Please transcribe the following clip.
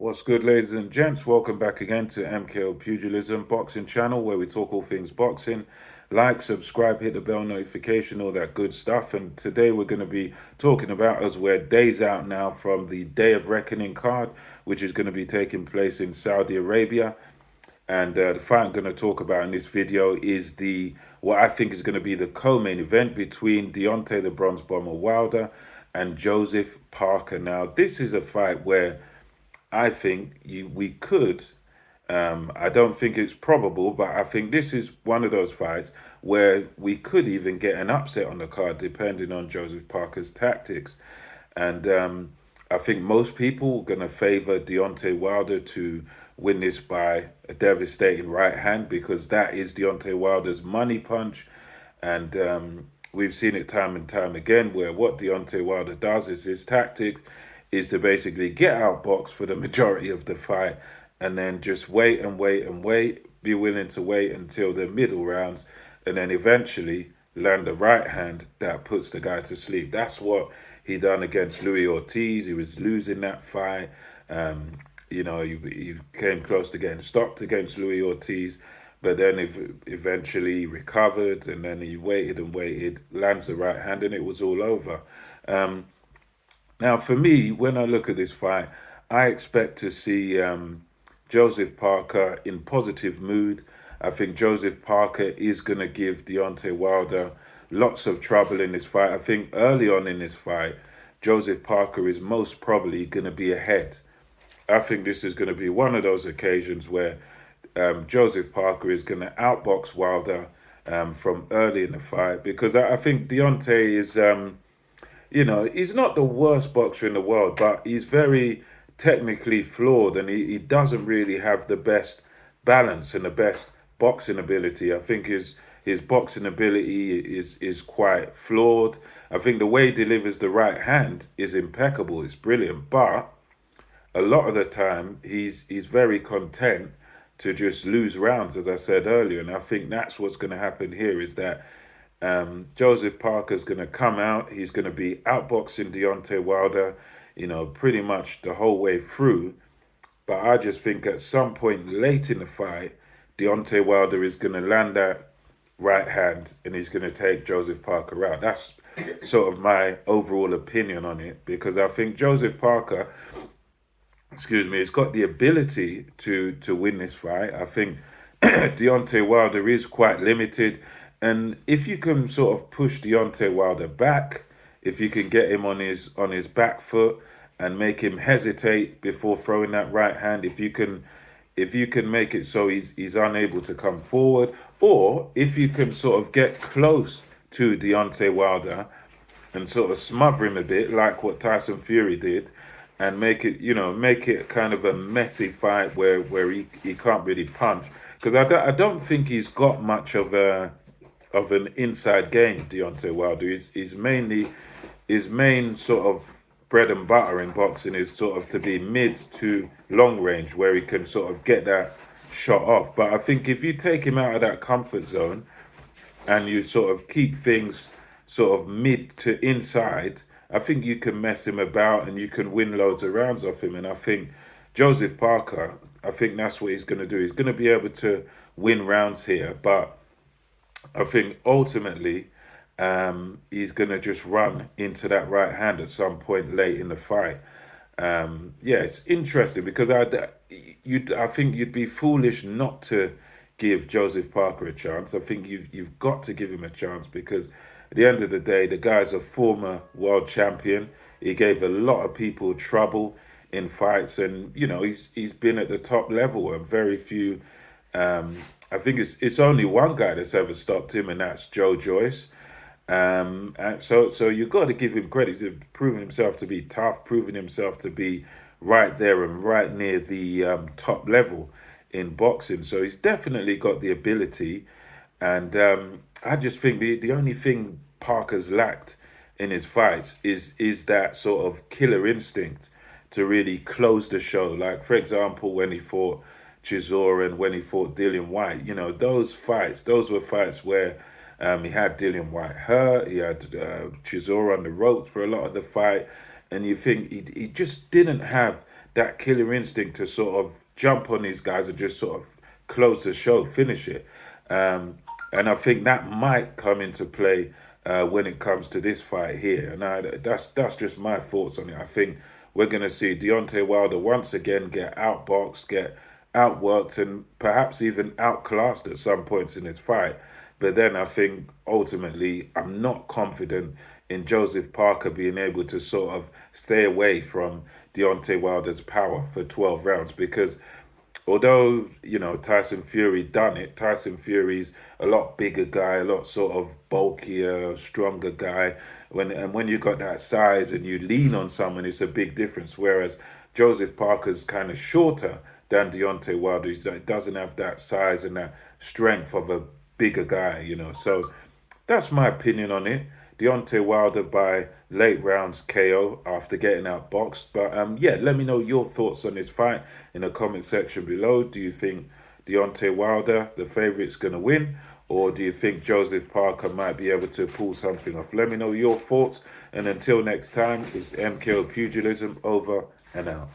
What's good, ladies and gents? Welcome back again to MKO Pugilism Boxing Channel, where we talk all things boxing. Like, subscribe, hit the bell notification, all that good stuff. And today we're going to be talking about, as we're days out now from the Day of Reckoning card, which is going to be taking place in Saudi Arabia. And the fight I'm going to talk about in this video is what I think is going to be the co-main event between Deontay the Bronze Bomber Wilder and Joseph Parker. Now, this is a fight where I think we could. I don't think it's probable, but I think this is one of those fights where we could even get an upset on the card, depending on Joseph Parker's tactics. And I think most people are going to favor Deontay Wilder to win this by a devastating right hand, because that is Deontay Wilder's money punch. And we've seen it time and time again where what Deontay Wilder does is his tactics is to basically get outboxed for the majority of the fight and then just wait and wait and wait, be willing to wait until the middle rounds, and then eventually land a right hand that puts the guy to sleep. That's what he done against Louis Ortiz. He was losing that fight. He came close to getting stopped against Louis Ortiz, but then eventually recovered, and then he waited and waited, lands the right hand, and it was all over. Now, for me, when I look at this fight, I expect to see Joseph Parker in positive mood. I think Joseph Parker is going to give Deontay Wilder lots of trouble in this fight. I think early on in this fight, Joseph Parker is most probably going to be ahead. I think this is going to be one of those occasions where Joseph Parker is going to outbox Wilder from early in the fight, because I think Deontay is... he's not the worst boxer in the world, but he's very technically flawed, and he doesn't really have the best balance and the best boxing ability. I think his boxing ability is quite flawed. I think the way he delivers the right hand is impeccable. It's brilliant, but a lot of the time he's very content to just lose rounds, as I said earlier, and I think that's what's going to happen here, is that Joseph Parker's going to come out. He's going to be outboxing Deontay Wilder, pretty much the whole way through. But I just think at some point late in the fight, Deontay Wilder is going to land that right hand and he's going to take Joseph Parker out. That's sort of my overall opinion on it, because I think Joseph Parker, has got the ability to win this fight. I think Deontay Wilder is quite limited. And if you can sort of push Deontay Wilder back, if you can get him on his back foot and make him hesitate before throwing that right hand, if you can make it so he's unable to come forward, or if you can sort of get close to Deontay Wilder and sort of smother him a bit, like what Tyson Fury did, and make it kind of a messy fight where he can't really punch, because I don't think he's got much of an inside game, Deontay Wilder. His main sort of bread and butter in boxing is sort of to be mid to long range, where he can sort of get that shot off. But I think if you take him out of that comfort zone and you sort of keep things sort of mid to inside, I think you can mess him about and you can win loads of rounds off him. And I think Joseph Parker, I think that's what he's going to do. He's going to be able to win rounds here, but I think ultimately he's going to just run into that right hand at some point late in the fight. It's interesting, because I think you'd be foolish not to give Joseph Parker a chance. I think you've got to give him a chance, because at the end of the day, the guy's a former world champion. He gave a lot of people trouble in fights, and he's been at the top level, and very few. I think it's only one guy that's ever stopped him, and that's Joe Joyce. And so you've got to give him credit. He's proven himself to be tough, proven himself to be right there and right near the top level in boxing. So he's definitely got the ability. And I just think the only thing Parker's lacked in his fights is that sort of killer instinct to really close the show. Like, for example, when he fought Chisora and when he fought Dillian White, those were fights where he had Dillian White hurt, he had Chisora on the ropes for a lot of the fight, and you think he just didn't have that killer instinct to sort of jump on these guys and just sort of close the show, finish it. Um, and I think that might come into play when it comes to this fight here. And that's just my thoughts on it. I think we're going to see Deontay Wilder once again get outboxed, get outworked, and perhaps even outclassed at some points in his fight. But then I think ultimately I'm not confident in Joseph Parker being able to sort of stay away from Deontay Wilder's power for 12 rounds, because although Tyson Fury done it, Tyson Fury's a lot bigger guy, a lot sort of bulkier, stronger guy. When you got that size and you lean on someone, it's a big difference. Whereas Joseph Parker's kind of shorter than Deontay Wilder. He doesn't have that size and that strength of a bigger guy. So that's my opinion on it. Deontay Wilder by late rounds KO after getting outboxed. But yeah, let me know your thoughts on this fight in the comment section below. Do you think Deontay Wilder, the favourite's going to win? Or do you think Joseph Parker might be able to pull something off? Let me know your thoughts. And until next time, it's MKO Pugilism over and out.